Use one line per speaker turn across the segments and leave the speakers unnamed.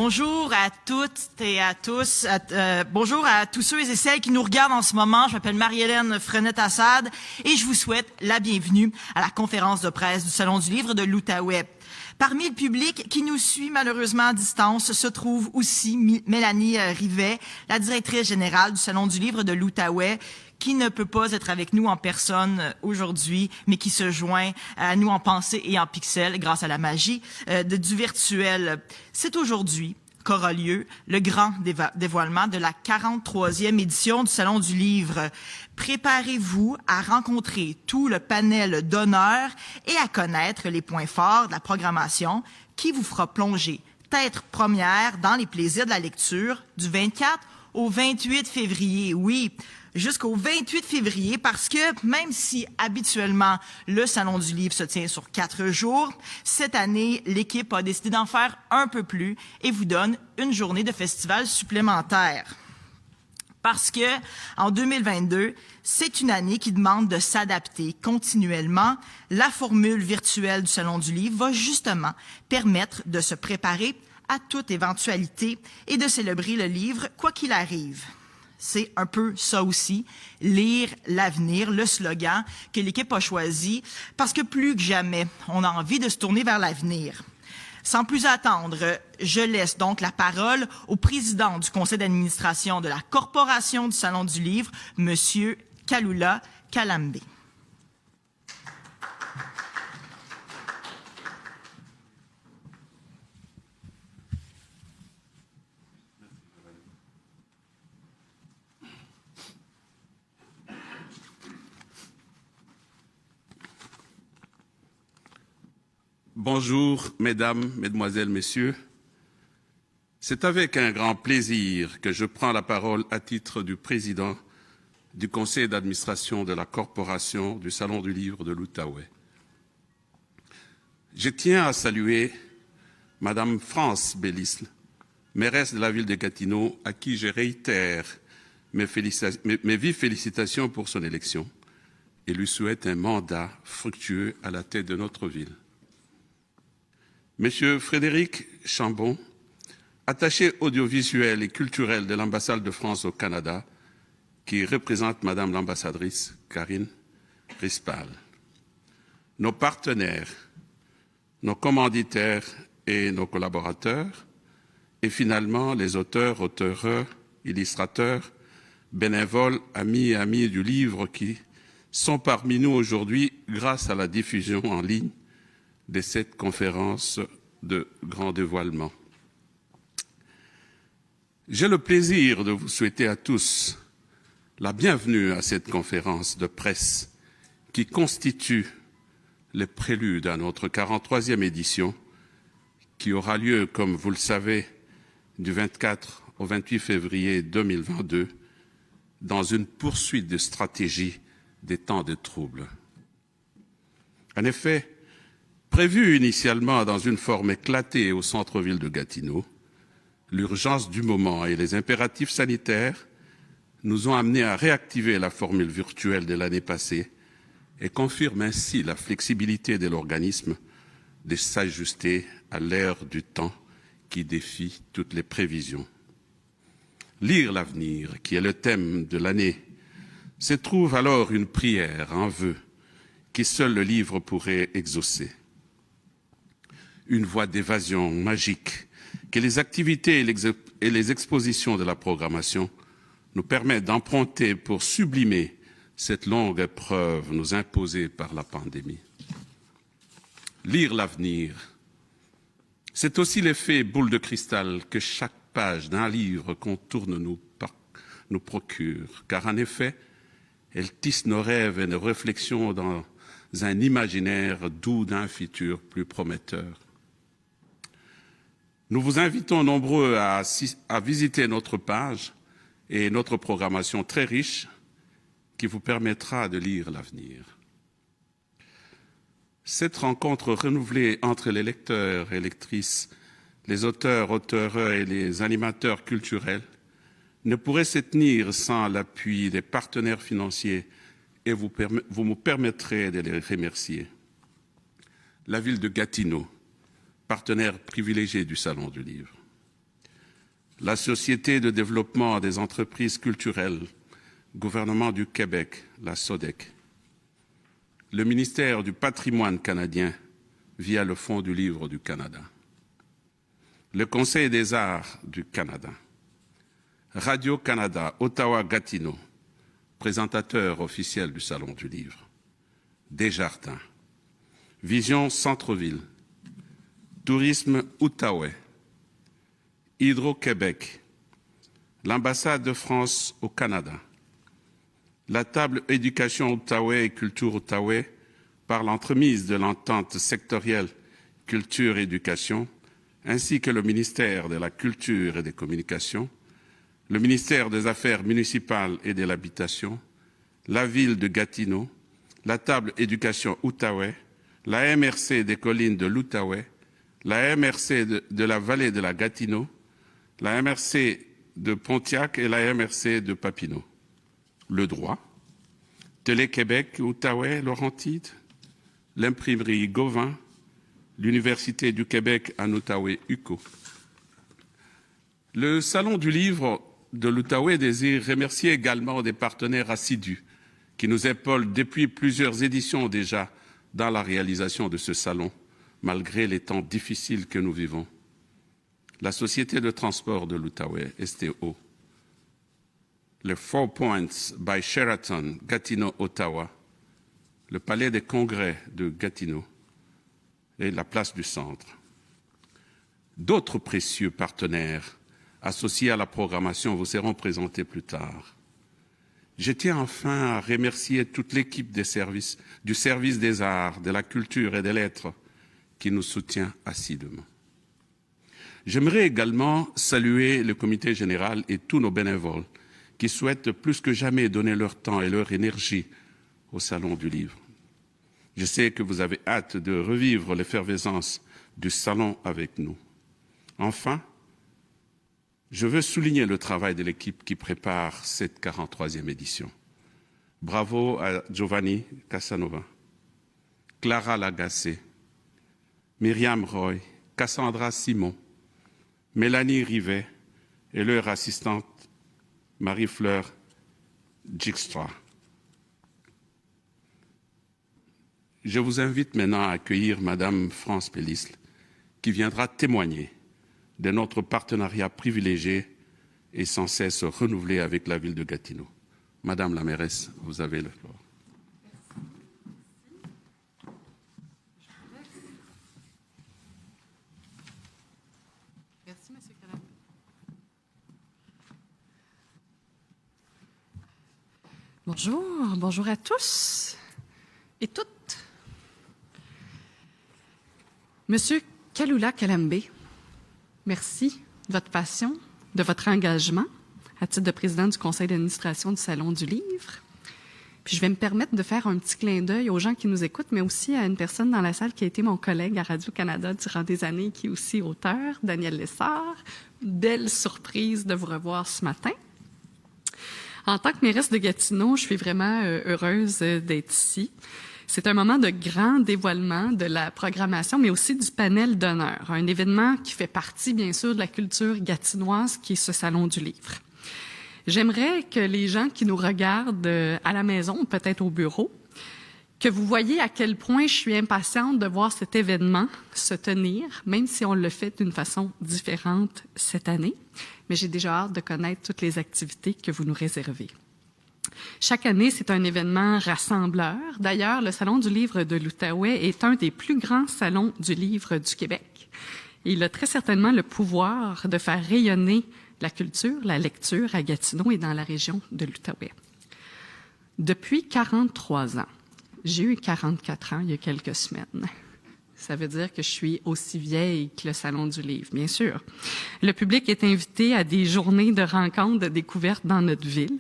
Bonjour à toutes et à tous. Bonjour à tous ceux et celles qui nous regardent en ce moment. Je m'appelle Marie-Hélène Frenette-Assad et je vous souhaite la bienvenue à la conférence de presse du Salon du livre de l'Outaouais. Parmi le public qui nous suit malheureusement à distance se trouve aussi Mélanie Rivet, la directrice générale du Salon du livre de l'Outaouais, qui ne peut pas être avec nous en personne aujourd'hui, mais qui se joint à nous en pensée et en pixels grâce à la magie du virtuel. C'est aujourd'hui qu'aura lieu le grand dévoilement de la 43e édition du Salon du livre. Préparez-vous à rencontrer tout le panel d'honneur et à connaître les points forts de la programmation qui vous fera plonger tête première dans les plaisirs de la lecture du 24 au 28 février. Oui, jusqu'au 28 février, parce que même si habituellement le Salon du livre se tient sur 4 jours, cette année, l'équipe a décidé d'en faire un peu plus et vous donne une journée de festival supplémentaire. Parce que, en 2022, c'est une année qui demande de s'adapter continuellement. La formule virtuelle du Salon du livre va justement permettre de se préparer à toute éventualité et de célébrer le livre quoi qu'il arrive. C'est un peu ça aussi, lire l'avenir, le slogan que l'équipe a choisi, parce que plus que jamais, on a envie de se tourner vers l'avenir. Sans plus attendre, je laisse donc la parole au président du conseil d'administration de la Corporation du Salon du livre, Monsieur Kalula Kalambe.
Bonjour, mesdames, mesdemoiselles, messieurs. C'est avec un grand plaisir que je prends la parole à titre du président du conseil d'administration de la Corporation du Salon du livre de l'Outaouais. Je tiens à saluer Madame France Bélisle, mairesse de la ville de Gatineau, à qui je réitère mes vives félicitations pour son élection et lui souhaite un mandat fructueux à la tête de notre ville. Monsieur Frédéric Chambon, attaché audiovisuel et culturel de l'ambassade de France au Canada, qui représente Madame l'ambassadrice Karine Rispal. Nos partenaires, nos commanditaires et nos collaborateurs, et finalement les auteurs, auteureux, illustrateurs, bénévoles, amis et amies du livre qui sont parmi nous aujourd'hui grâce à la diffusion en ligne de cette conférence de grand dévoilement. J'ai le plaisir de vous souhaiter à tous la bienvenue à cette conférence de presse qui constitue le prélude à notre 43e édition qui aura lieu, comme vous le savez, du 24 au 28 février 2022 dans une poursuite de stratégie des temps de trouble. En effet, prévu initialement dans une forme éclatée au centre-ville de Gatineau, l'urgence du moment et les impératifs sanitaires nous ont amenés à réactiver la formule virtuelle de l'année passée et confirment ainsi la flexibilité de l'organisme de s'ajuster à l'ère du temps qui défie toutes les prévisions. Lire l'avenir, qui est le thème de l'année, se trouve alors une prière, un vœu, qui seul le livre pourrait exaucer. Une voie d'évasion magique que les activités et les expositions de la programmation nous permettent d'emprunter pour sublimer cette longue épreuve nous imposée par la pandémie. Lire l'avenir, c'est aussi l'effet boule de cristal que chaque page d'un livre qu'on tourne nous procure, car en effet, elle tisse nos rêves et nos réflexions dans un imaginaire doux d'un futur plus prometteur. Nous vous invitons nombreux à visiter notre page et notre programmation très riche qui vous permettra de lire l'avenir. Cette rencontre renouvelée entre les lecteurs et lectrices, les auteurs, auteurs et les animateurs culturels ne pourrait se tenir sans l'appui des partenaires financiers et vous me permettrez de les remercier. La ville de Gatineau, partenaire privilégié du Salon du Livre. la Société de développement des entreprises culturelles, gouvernement du Québec, la SODEC, le ministère du patrimoine canadien via le Fonds du livre du Canada, le Conseil des arts du Canada, Radio-Canada, Ottawa-Gatineau, présentateur officiel du Salon du livre, Desjardins, Vision Centre-Ville, Tourisme Outaouais, Hydro-Québec, l'ambassade de France au Canada, la table éducation Outaouais et culture Outaouais par l'entremise de l'entente sectorielle culture-éducation, ainsi que le ministère de la Culture et des Communications, le ministère des Affaires municipales et de l'Habitation, la ville de Gatineau, la table éducation Outaouais, la MRC des collines de l'Outaouais, la MRC de la vallée de la Gatineau, la MRC de Pontiac et la MRC de Papineau. Le droit, Télé-Québec, Outaouais, Laurentide, l'imprimerie Gauvin, l'Université du Québec en Outaouais, UQO. Le Salon du livre de l'Outaouais désire remercier également des partenaires assidus qui nous épaulent depuis plusieurs éditions déjà dans la réalisation de ce salon, malgré les temps difficiles que nous vivons. La Société de transport de l'Outaouais, STO, le Four Points by Sheraton, Gatineau, Ottawa, le Palais des Congrès de Gatineau et la place du Centre. D'autres précieux partenaires associés à la programmation vous seront présentés plus tard. Je tiens enfin à remercier toute l'équipe du service des arts, de la culture et des lettres qui nous soutient assidûment. J'aimerais également saluer le comité général et tous nos bénévoles qui souhaitent plus que jamais donner leur temps et leur énergie au Salon du Livre. Je sais que vous avez hâte de revivre l'effervescence du Salon avec nous. Enfin, je veux souligner le travail de l'équipe qui prépare cette 43e édition. Bravo à Giovanni Casanova, Clara Lagacé, Myriam Roy, Cassandra Simon, Mélanie Rivet et leur assistante Marie-Fleur Dijkstra. Je vous invite maintenant à accueillir Madame France Pélisle, qui viendra témoigner de notre partenariat privilégié et sans cesse renouvelé avec la ville de Gatineau. Madame la mairesse, vous avez le floor.
Merci, Monsieur Calam. Bonjour à tous et toutes. Monsieur Kalula Kalambé, merci de votre passion, de votre engagement à titre de président du conseil d'administration du Salon du Livre. Puis je vais me permettre de faire un petit clin d'œil aux gens qui nous écoutent, mais aussi à une personne dans la salle qui a été mon collègue à Radio-Canada durant des années, qui est aussi auteur, Daniel Lessard. Belle surprise de vous revoir ce matin. En tant que mairesse de Gatineau, je suis vraiment heureuse d'être ici. C'est un moment de grand dévoilement de la programmation, mais aussi du panel d'honneur, un événement qui fait partie, bien sûr, de la culture gatinoise, qui est ce Salon du Livre. J'aimerais que les gens qui nous regardent à la maison, peut-être au bureau, que vous voyez à quel point je suis impatiente de voir cet événement se tenir, même si on le fait d'une façon différente cette année. Mais j'ai déjà hâte de connaître toutes les activités que vous nous réservez. Chaque année, c'est un événement rassembleur. D'ailleurs, le Salon du Livre de l'Outaouais est un des plus grands salons du livre du Québec. Il a très certainement le pouvoir de faire rayonner la culture, la lecture à Gatineau et dans la région de l'Outaouais. Depuis 43 ans, j'ai eu 44 ans il y a quelques semaines. Ça veut dire que je suis aussi vieille que le Salon du Livre, bien sûr. Le public est invité à des journées de rencontres, de découvertes dans notre ville,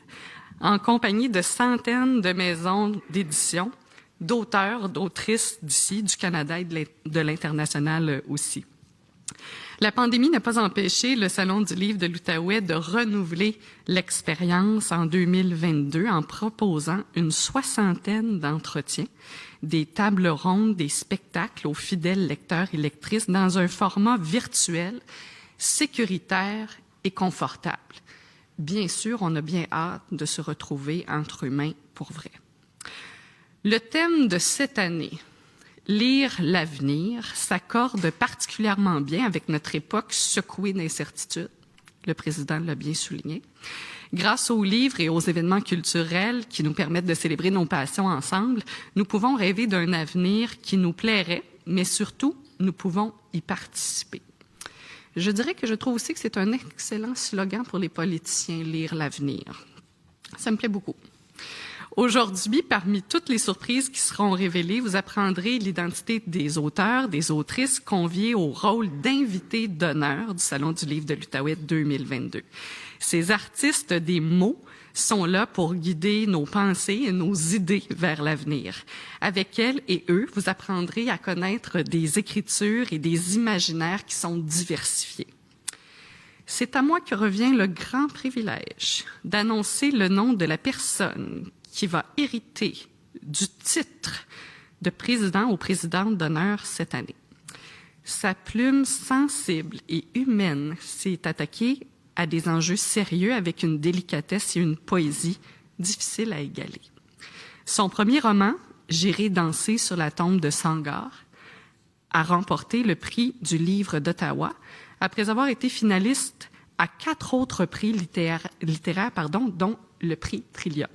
en compagnie de centaines de maisons d'édition, d'auteurs, d'autrices d'ici, du Canada et de l'international aussi. La pandémie n'a pas empêché le Salon du Livre de l'Outaouais de renouveler l'expérience en 2022 en proposant une soixantaine d'entretiens, des tables rondes, des spectacles aux fidèles lecteurs et lectrices dans un format virtuel, sécuritaire et confortable. Bien sûr, on a bien hâte de se retrouver entre humains pour vrai. Le thème de cette année, lire l'avenir, s'accorde particulièrement bien avec notre époque secouée d'incertitude. Le président l'a bien souligné. Grâce aux livres et aux événements culturels qui nous permettent de célébrer nos passions ensemble, nous pouvons rêver d'un avenir qui nous plairait, mais surtout, nous pouvons y participer. Je dirais que je trouve aussi que c'est un excellent slogan pour les politiciens, lire l'avenir. Ça me plaît beaucoup. Aujourd'hui, parmi toutes les surprises qui seront révélées, vous apprendrez l'identité des auteurs, des autrices conviés au rôle d'invités d'honneur du Salon du livre de l'Outaouais 2022. Ces artistes des mots sont là pour guider nos pensées et nos idées vers l'avenir. Avec elles et eux, vous apprendrez à connaître des écritures et des imaginaires qui sont diversifiés. C'est à moi que revient le grand privilège d'annoncer le nom de la personne qui va hériter du titre de président ou présidente d'honneur cette année. Sa plume sensible et humaine s'est attaquée à des enjeux sérieux avec une délicatesse et une poésie difficiles à égaler. Son premier roman, J'irai danser sur la tombe de Sangar, a remporté le prix du livre d'Ottawa après avoir été finaliste à 4 autres prix littéraires, dont le prix Trillium.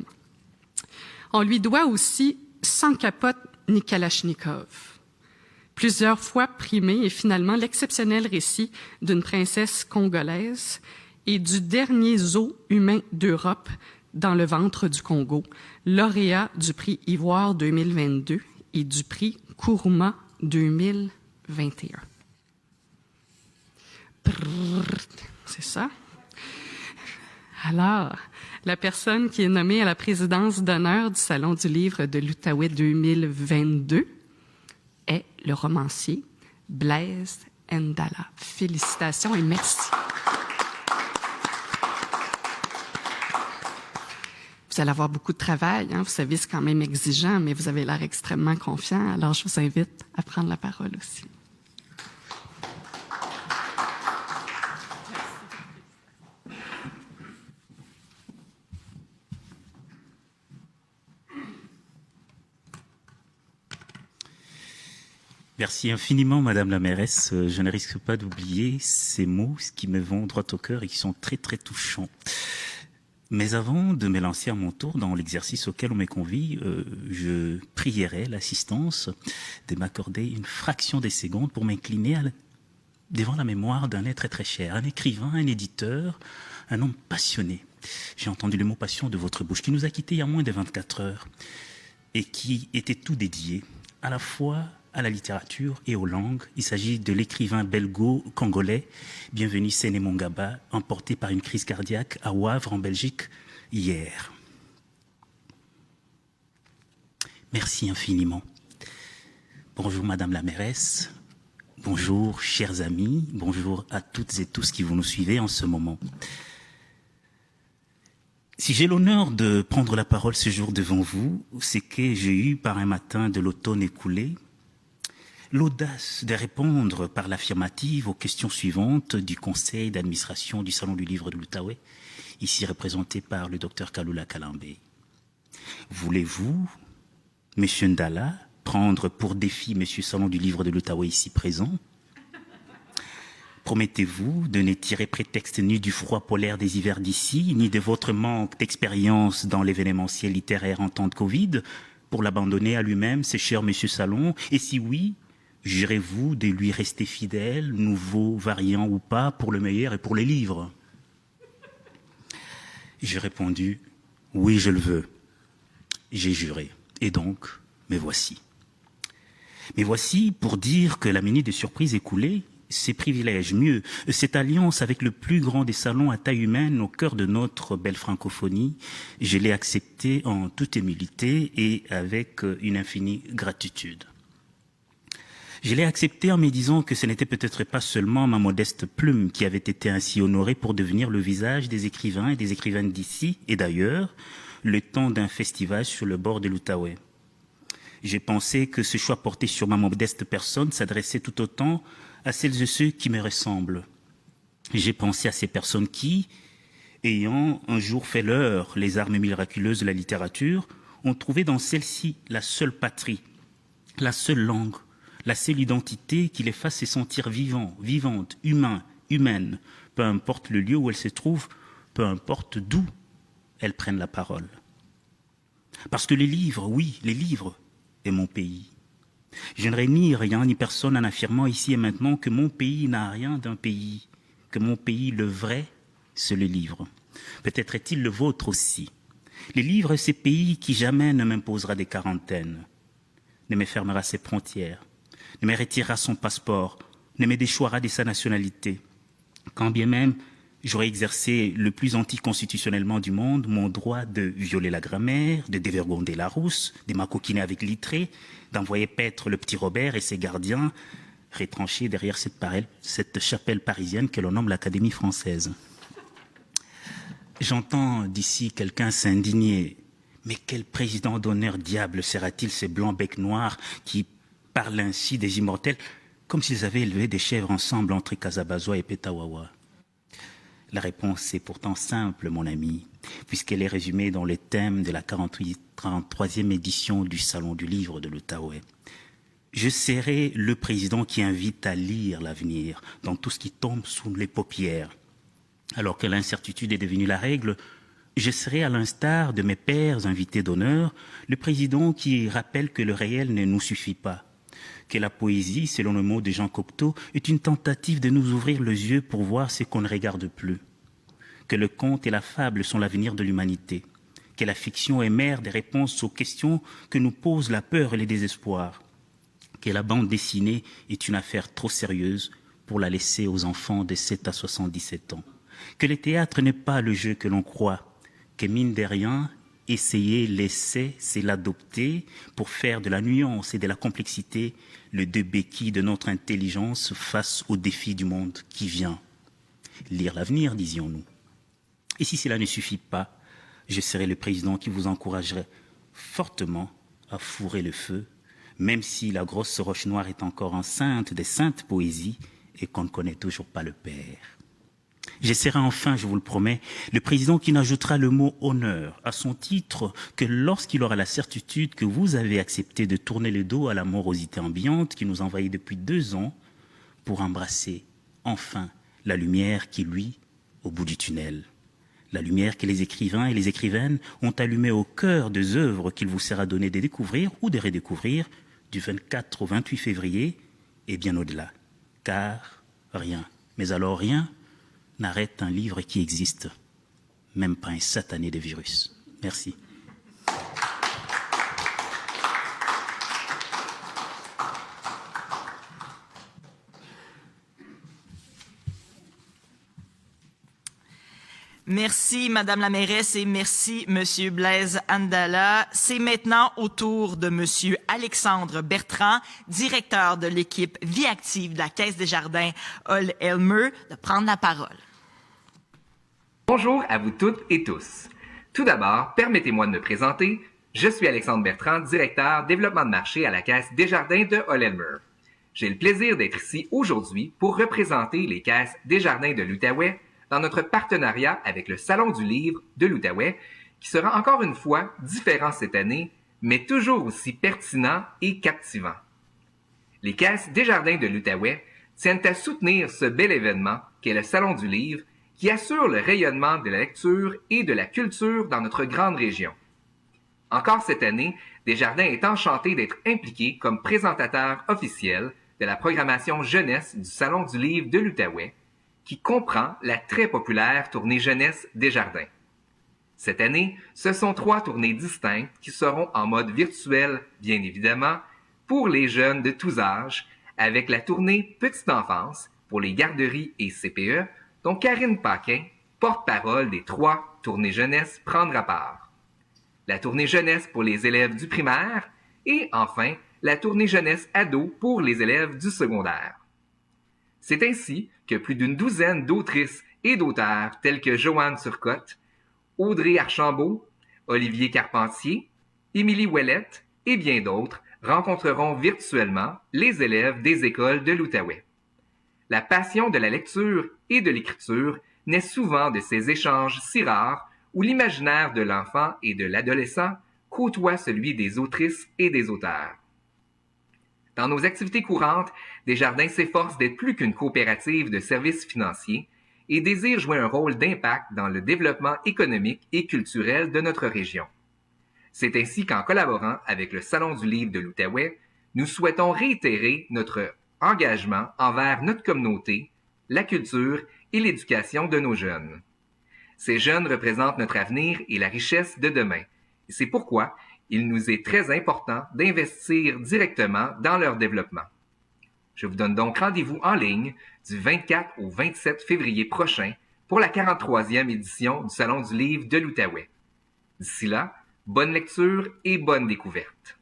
On lui doit aussi Sans capote ni Kalachnikov, plusieurs fois primé et finalement l'exceptionnel récit d'une princesse congolaise et du dernier zoo humain d'Europe dans le ventre du Congo, lauréat du prix Ivoire 2022 et du prix Kuruma 2021. C'est ça. Alors, la personne qui est nommée à la présidence d'honneur du Salon du livre de l'Outaouais 2022 est le romancier Blaise Ndala. Félicitations et merci. Vous allez avoir beaucoup de travail, hein? Vous savez, c'est quand même exigeant, mais vous avez l'air extrêmement confiant, alors je vous invite à prendre la parole aussi.
Merci infiniment, Madame la mairesse. Je ne risque pas d'oublier ces mots qui me vont droit au cœur et qui sont très, très touchants. Mais avant de me lancer à mon tour dans l'exercice auquel on me convie, je prierai l'assistance de m'accorder une fraction des secondes pour m'incliner devant la mémoire d'un être très, très cher, un écrivain, un éditeur, un homme passionné. J'ai entendu le mot passion de votre bouche, qui nous a quittés il y a moins de 24 heures et qui était tout dédié à la fois à la littérature et aux langues. Il s'agit de l'écrivain belgo-congolais, bienvenu Séné Mongaba, emporté par une crise cardiaque à Wavre en Belgique hier. Merci infiniment. Bonjour Madame la mairesse, bonjour chers amis, bonjour à toutes et tous qui vous nous suivez en ce moment. Si j'ai l'honneur de prendre la parole ce jour devant vous, c'est que j'ai eu par un matin de l'automne écoulé l'audace de répondre par l'affirmative aux questions suivantes du conseil d'administration du Salon du livre de l'Outaouais, ici représenté par le docteur Kalula Kalambe. Voulez-vous, Monsieur Ndala, prendre pour défi Monsieur Salon du livre de l'Outaouais ici présent? Promettez-vous de ne tirer prétexte ni du froid polaire des hivers d'ici, ni de votre manque d'expérience dans l'événementiel littéraire en temps de Covid, pour l'abandonner à lui-même, ce cher Monsieur Salon? Et si oui, jurez-vous de lui rester fidèle, nouveau variant ou pas, pour le meilleur et pour les livres? J'ai répondu, oui, je le veux. J'ai juré. Et donc, me voici. Me voici pour dire que la minute de surprise écoulée, ces privilèges, mieux, cette alliance avec le plus grand des salons à taille humaine au cœur de notre belle francophonie, je l'ai accepté en toute humilité et avec une infinie gratitude. Je l'ai accepté en me disant que ce n'était peut-être pas seulement ma modeste plume qui avait été ainsi honorée pour devenir le visage des écrivains et des écrivaines d'ici et d'ailleurs, le temps d'un festival sur le bord de l'Outaouais. J'ai pensé que ce choix porté sur ma modeste personne s'adressait tout autant à celles et ceux qui me ressemblent. J'ai pensé à ces personnes qui, ayant un jour fait leur les armes miraculeuses de la littérature, ont trouvé dans celle-ci la seule patrie, la seule langue, la seule identité qui les fasse se sentir vivants, vivantes, humains, humaines, peu importe le lieu où elles se trouvent, peu importe d'où elles prennent la parole. Parce que les livres, oui, les livres, est mon pays. Je ne réunis rien ni personne en affirmant ici et maintenant que mon pays n'a rien d'un pays, que mon pays, le vrai, c'est le livre. Peut-être est-il le vôtre aussi. Les livres, c'est pays qui jamais ne m'imposera des quarantaines, ne me fermera ses frontières, ne me retirera son passeport, ne me déchoira de sa nationalité. Quand bien même j'aurais exercé le plus anticonstitutionnellement du monde mon droit de violer la grammaire, de dévergonder la rousse, de m'acoquiner avec Littré, d'envoyer paître le petit Robert et ses gardiens retranchés derrière cette chapelle parisienne que l'on nomme l'Académie française. J'entends d'ici quelqu'un s'indigner. Mais quel président d'honneur diable sera-t-il ces blancs becs noirs qui parlent ainsi des immortels comme s'ils avaient élevé des chèvres ensemble entre Casabazois et Petawawa? La réponse est pourtant simple, mon ami, puisqu'elle est résumée dans le thème de la 43e édition du Salon du Livre de l'Outaouais. Je serai le président qui invite à lire l'avenir dans tout ce qui tombe sous les paupières. Alors que l'incertitude est devenue la règle, je serai, à l'instar de mes pairs invités d'honneur, le président qui rappelle que le réel ne nous suffit pas, que la poésie, selon le mot de Jean Cocteau, est une tentative de nous ouvrir les yeux pour voir ce qu'on ne regarde plus, que le conte et la fable sont l'avenir de l'humanité, que la fiction est mère des réponses aux questions que nous posent la peur et le désespoir, que la bande dessinée est une affaire trop sérieuse pour la laisser aux enfants de 7 à 77 ans, que le théâtre n'est pas le jeu que l'on croit, que mine de rien, essayer, laisser, c'est l'adopter pour faire de la nuance et de la complexité le deux béquilles de notre intelligence face aux défis du monde qui vient. Lire l'avenir, disions-nous. Et si cela ne suffit pas, je serai le président qui vous encouragerait fortement à fourrer le feu, même si la grosse roche noire est encore enceinte des saintes poésies et qu'on ne connaît toujours pas le père. Je serai enfin, je vous le promets, le président qui n'ajoutera le mot honneur à son titre que lorsqu'il aura la certitude que vous avez accepté de tourner le dos à la morosité ambiante qui nous envahit depuis 2 ans pour embrasser enfin la lumière qui luit au bout du tunnel. La lumière que les écrivains et les écrivaines ont allumée au cœur des œuvres qu'il vous sera donné de découvrir ou de redécouvrir du 24 au 28 février et bien au-delà. Car rien, mais alors rien, n'arrête un livre qui existe, même pas un satané de virus. Merci.
Merci, Madame la mairesse, et merci, Monsieur Blaise Andala. C'est maintenant au tour de Monsieur Alexandre Bertrand, directeur de l'équipe Vie active de la Caisse des Jardins Hall-Elmer, de prendre la parole.
Bonjour à vous toutes et tous. Tout d'abord, permettez-moi de me présenter. Je suis Alexandre Bertrand, directeur développement de marché à la Caisse Desjardins de Hall-Elmer. J'ai le plaisir d'être ici aujourd'hui pour représenter les Caisses Desjardins de l'Outaouais dans notre partenariat avec le Salon du Livre de l'Outaouais, qui sera encore une fois différent cette année, mais toujours aussi pertinent et captivant. Les Caisses Desjardins de l'Outaouais tiennent à soutenir ce bel événement qu'est le Salon du Livre, qui assure le rayonnement de la lecture et de la culture dans notre grande région. Encore cette année, Desjardins est enchanté d'être impliqué comme présentateur officiel de la programmation jeunesse du Salon du Livre de l'Outaouais, qui comprend la très populaire tournée jeunesse Desjardins. Cette année, ce sont 3 tournées distinctes qui seront en mode virtuel, bien évidemment, pour les jeunes de tous âges, avec la tournée Petite Enfance pour les garderies et CPE, dont Karine Paquin, porte-parole des 3 tournées jeunesse, prendra part. La tournée jeunesse pour les élèves du primaire et, enfin, la tournée jeunesse ado pour les élèves du secondaire. C'est ainsi que plus d'une douzaine d'autrices et d'auteurs tels que Joanne Turcotte, Audrey Archambault, Olivier Carpentier, Émilie Ouellette et bien d'autres rencontreront virtuellement les élèves des écoles de l'Outaouais. La passion de la lecture et de l'écriture naît souvent de ces échanges si rares où l'imaginaire de l'enfant et de l'adolescent côtoie celui des autrices et des auteurs. Dans nos activités courantes, Desjardins s'efforce d'être plus qu'une coopérative de services financiers et désire jouer un rôle d'impact dans le développement économique et culturel de notre région. C'est ainsi qu'en collaborant avec le Salon du livre de l'Outaouais, nous souhaitons réitérer notre engagement envers notre communauté, la culture et l'éducation de nos jeunes. Ces jeunes représentent notre avenir et la richesse de demain. C'est pourquoi il nous est très important d'investir directement dans leur développement. Je vous donne donc rendez-vous en ligne du 24 au 27 février prochain pour la 43e édition du Salon du livre de l'Outaouais. D'ici là, bonne lecture et bonne découverte.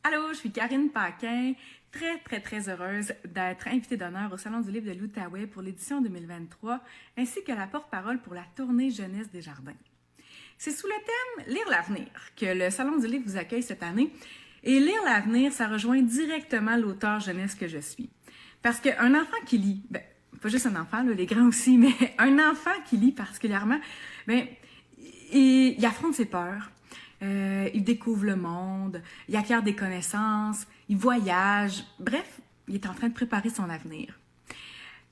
Allô, je suis Karine Paquin, très heureuse d'être invitée d'honneur au Salon du livre de l'Outaouais pour l'édition 2023, ainsi que la porte-parole pour la tournée Jeunesse Desjardins. C'est sous le thème « Lire l'avenir » que le Salon du livre vous accueille cette année. Et lire l'avenir, ça rejoint directement l'auteur jeunesse que je suis. Parce qu'un enfant qui lit, pas juste un enfant, là, les grands aussi, mais un enfant qui lit particulièrement, il affronte ses peurs. Il découvre le monde, il acquiert des connaissances, il voyage. Bref, il est en train de préparer son avenir.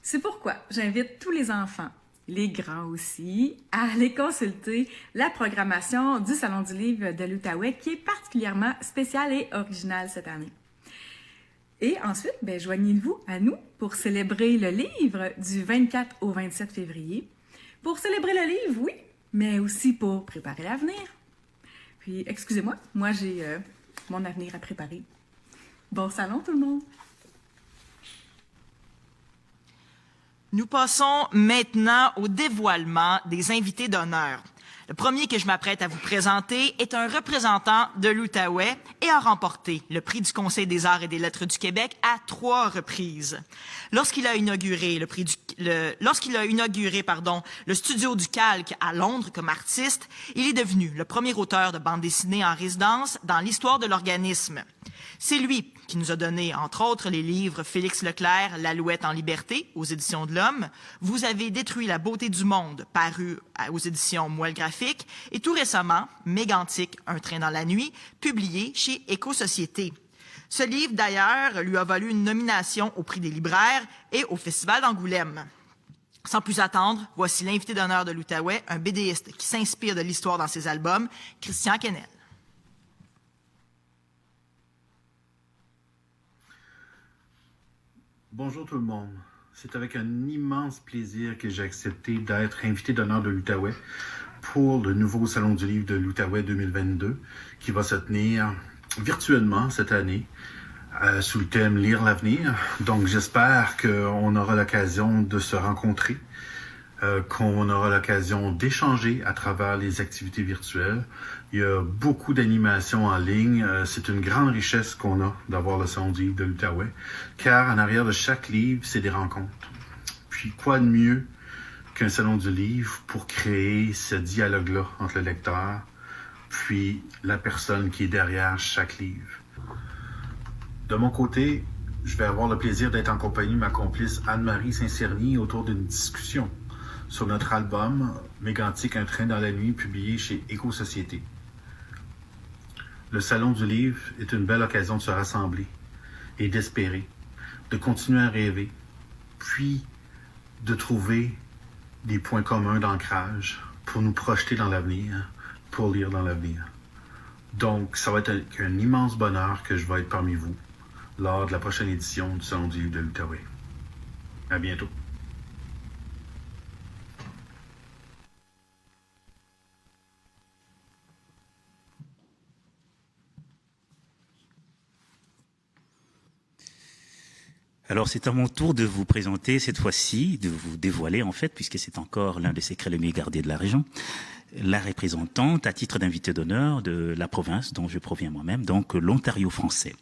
C'est pourquoi j'invite tous les enfants, les grands aussi, à aller consulter la programmation du Salon du livre de l'Outaouais qui est particulièrement spéciale et originale cette année. Et ensuite, joignez-vous à nous pour célébrer le livre du 24 au 27 février. Pour célébrer le livre, oui, mais aussi pour préparer l'avenir. Puis, excusez-moi, moi j'ai mon avenir à préparer. Bon salon tout le monde!
Nous passons maintenant au dévoilement des invités d'honneur. Le premier que je m'apprête à vous présenter est un représentant de l'Outaouais et a remporté le prix du Conseil des arts et des lettres du Québec à 3 reprises. Lorsqu'il a inauguré le studio du Calque à Londres comme artiste, il est devenu le premier auteur de bande dessinée en résidence dans l'histoire de l'organisme. C'est lui qui nous a donné, entre autres, les livres Félix Leclerc, L'Alouette en liberté, aux éditions de l'Homme, Vous avez détruit la beauté du monde, paru aux éditions Moelle Graphique, et tout récemment, Mégantic, Un train dans la nuit, publié chez Éco-Société. Ce livre, d'ailleurs, lui a valu une nomination au Prix des libraires et au Festival d'Angoulême. Sans plus attendre, voici l'invité d'honneur de l'Outaouais, un BDiste qui s'inspire de l'histoire dans ses albums, Christian Quesnel.
Bonjour tout le monde. C'est avec un immense plaisir que j'ai accepté d'être invité d'honneur de l'Outaouais pour le nouveau Salon du livre de l'Outaouais 2022 qui va se tenir virtuellement cette année sous le thème « Lire l'avenir ». Donc j'espère qu'on aura l'occasion de se rencontrer, qu'on aura l'occasion d'échanger à travers les activités virtuelles. Il y a beaucoup d'animations en ligne. C'est une grande richesse qu'on a d'avoir le Salon du livre de l'Outaouais, car en arrière de chaque livre, c'est des rencontres. Puis quoi de mieux qu'un Salon du livre pour créer ce dialogue-là entre le lecteur puis la personne qui est derrière chaque livre. De mon côté, je vais avoir le plaisir d'être en compagnie de ma complice Anne-Marie Saint-Cerny autour d'une discussion sur notre album Mégantic, Un train dans la nuit, publié chez Éco-Société. Le Salon du livre est une belle occasion de se rassembler et d'espérer, de continuer à rêver, puis de trouver des points communs d'ancrage pour nous projeter dans l'avenir, pour lire dans l'avenir. Donc, ça va être un immense bonheur que je vais être parmi vous lors de la prochaine édition du Salon du livre de l'Outaouais. À bientôt.
Alors, c'est à mon tour de vous présenter cette fois-ci, de vous dévoiler en fait, puisque c'est encore l'un des secrets les mieux gardés de la région, la représentante à titre d'invité d'honneur de la province dont je proviens moi-même, donc l'Ontario français.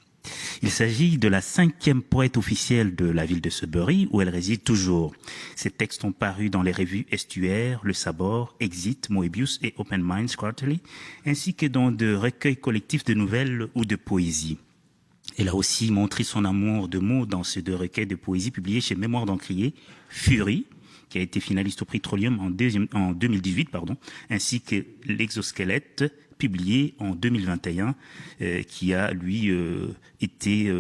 Il s'agit de la 5e poète officielle de la ville de Sudbury, où elle réside toujours. Ses textes ont paru dans les revues Estuaire, Le Sabord, Exit, Moebius et Open Minds Quarterly, ainsi que dans de recueils collectifs de nouvelles ou de poésie. Elle a aussi montré son amour de mots dans ces 2 recueils de poésie publiés chez Mémoire d'Encrier, Furie, qui a été finaliste au prix Trillium en 2018, ainsi que L'exosquelette, publié en 2021, qui a, lui, été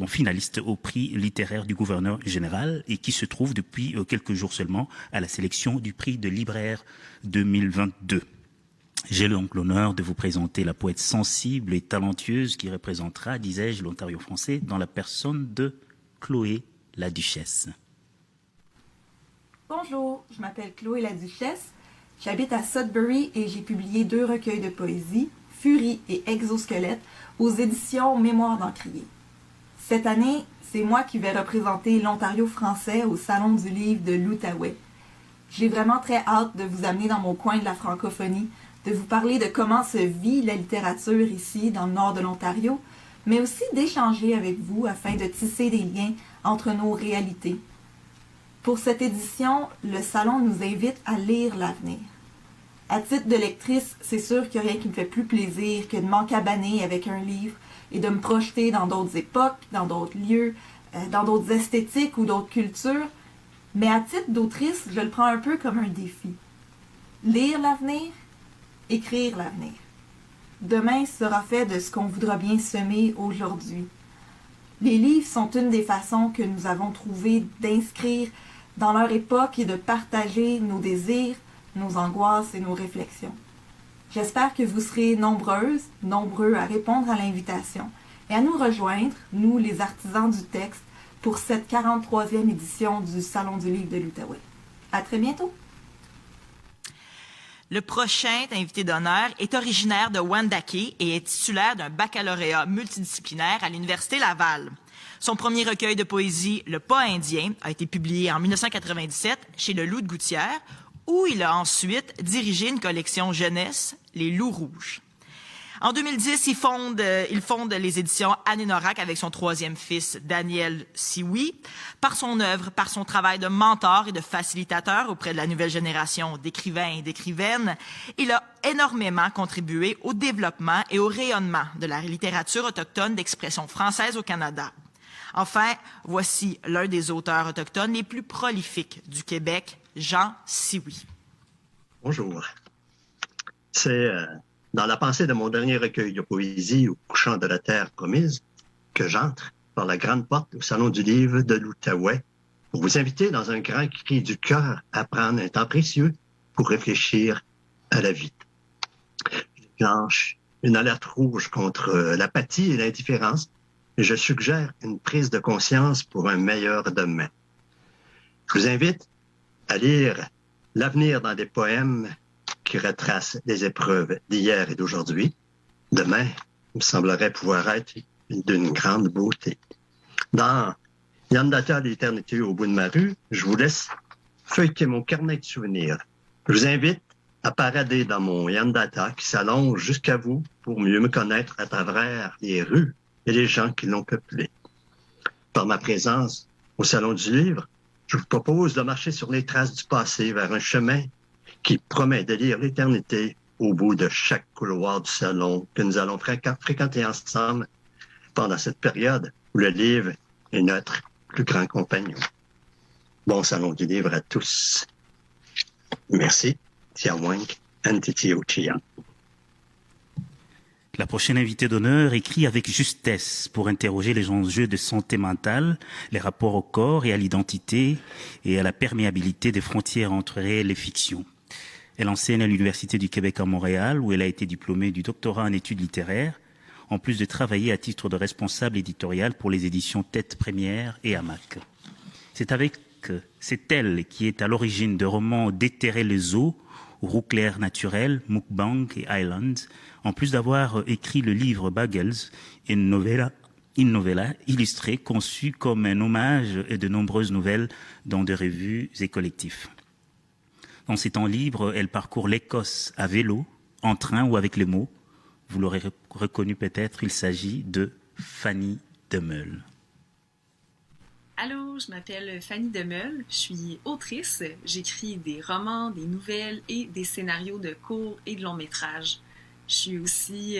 finaliste au prix littéraire du gouverneur général et qui se trouve depuis quelques jours seulement à la sélection du prix de libraire 2022. J'ai donc l'honneur de vous présenter la poète sensible et talentueuse qui représentera, disais-je, l'Ontario français dans la personne de Chloé la Duchesse.
Bonjour, je m'appelle Chloé la Duchesse, j'habite à Sudbury et j'ai publié 2 recueils de poésie, Furie et Exosquelette, aux éditions Mémoire d'Encrier. Cette année, c'est moi qui vais représenter l'Ontario français au Salon du livre de l'Outaouais. J'ai vraiment très hâte de vous amener dans mon coin de la francophonie, de vous parler de comment se vit la littérature ici, dans le nord de l'Ontario, mais aussi d'échanger avec vous afin de tisser des liens entre nos réalités. Pour cette édition, le Salon nous invite à lire l'avenir. À titre de lectrice, c'est sûr qu'il n'y a rien qui me fait plus plaisir que de m'encabaner avec un livre et de me projeter dans d'autres époques, dans d'autres lieux, dans d'autres esthétiques ou d'autres cultures. Mais à titre d'autrice, je le prends un peu comme un défi. Lire l'avenir, écrire l'avenir. Demain sera fait de ce qu'on voudra bien semer aujourd'hui. Les livres sont une des façons que nous avons trouvé d'inscrire dans leur époque et de partager nos désirs, nos angoisses et nos réflexions. J'espère que vous serez nombreuses, nombreux à répondre à l'invitation et à nous rejoindre, nous les artisans du texte, pour cette 43e édition du Salon du livre de l'Outaouais. À très bientôt!
Le prochain invité d'honneur est originaire de Wendake et est titulaire d'un baccalauréat multidisciplinaire à l'Université Laval. Son premier recueil de poésie, Le Pas indien, a été publié en 1997 chez Le Loup de Gouttière, où il a ensuite dirigé une collection jeunesse, Les Loups Rouges. En 2010, il fonde les éditions Anénorak avec son 3e fils, Daniel Sioui. Par son œuvre, par son travail de mentor et de facilitateur auprès de la nouvelle génération d'écrivains et d'écrivaines, il a énormément contribué au développement et au rayonnement de la littérature autochtone d'expression française au Canada. Enfin, voici l'un des auteurs autochtones les plus prolifiques du Québec, Jean Sioui.
Bonjour. C'est dans la pensée de mon dernier recueil de poésie, Au couchant de la terre promise, que j'entre par la grande porte au Salon du livre de l'Outaouais pour vous inviter dans un grand cri du cœur à prendre un temps précieux pour réfléchir à la vie. Blanche, une alerte rouge contre l'apathie et l'indifférence, et je suggère une prise de conscience pour un meilleur demain. Je vous invite à lire l'avenir dans des poèmes qui retracent les épreuves d'hier et d'aujourd'hui. Demain me semblerait pouvoir être d'une grande beauté. Dans Yandata, l'éternité au bout de ma rue, je vous laisse feuilleter mon carnet de souvenirs. Je vous invite à parader dans mon Yandata qui s'allonge jusqu'à vous pour mieux me connaître à travers les rues et les gens qui l'ont peuplé. Par ma présence au Salon du livre, je vous propose de marcher sur les traces du passé vers un chemin qui promet de lire l'éternité au bout de chaque couloir du salon que nous allons fréquenter ensemble pendant cette période où le livre est notre plus grand compagnon. Bon Salon du livre à tous. Merci. Tiawank, Antitiochia.
La prochaine invitée d'honneur écrit avec justesse pour interroger les enjeux de santé mentale, les rapports au corps et à l'identité et à la perméabilité des frontières entre réel et fiction. Elle enseigne à l'Université du Québec à Montréal où elle a été diplômée du doctorat en études littéraires, en plus de travailler à titre de responsable éditorial pour les éditions Tête Première et Hamac. C'est elle qui est à l'origine de romans Déterrer les eaux, Roue claire naturelle, Mukbang et Islands, en plus d'avoir écrit le livre Bagels, une novella illustrée conçue comme un hommage et de nombreuses nouvelles dans des revues et collectifs. Dans ses temps libres, elle parcourt l'Écosse à vélo, en train ou avec les mots. Vous l'aurez reconnu peut-être, il s'agit de Fanny Demeule.
Allô, je m'appelle Fanny Demeule, je suis autrice, j'écris des romans, des nouvelles et des scénarios de courts et de longs métrages. Je suis aussi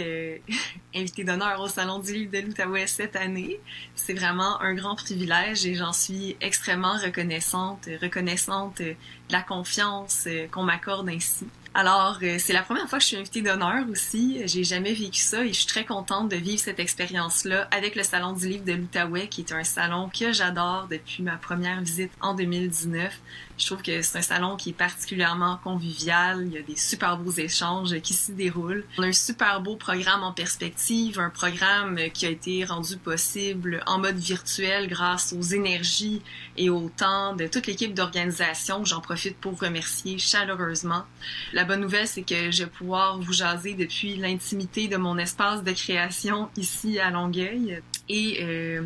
invitée d'honneur au Salon du livre de l'Outaouais cette année. C'est vraiment un grand privilège et j'en suis extrêmement reconnaissante de la confiance qu'on m'accorde ainsi. Alors, c'est la première fois que je suis invitée d'honneur aussi. J'ai jamais vécu ça et je suis très contente de vivre cette expérience-là avec le Salon du livre de l'Outaouais, qui est un salon que j'adore depuis ma première visite en 2019. Je trouve que c'est un salon qui est particulièrement convivial. Il y a des super beaux échanges qui s'y déroulent. On a un super beau programme en perspective, un programme qui a été rendu possible en mode virtuel grâce aux énergies et au temps de toute l'équipe d'organisation. J'en profite pour remercier chaleureusement. La bonne nouvelle, c'est que je vais pouvoir vous jaser depuis l'intimité de mon espace de création ici à Longueuil. Et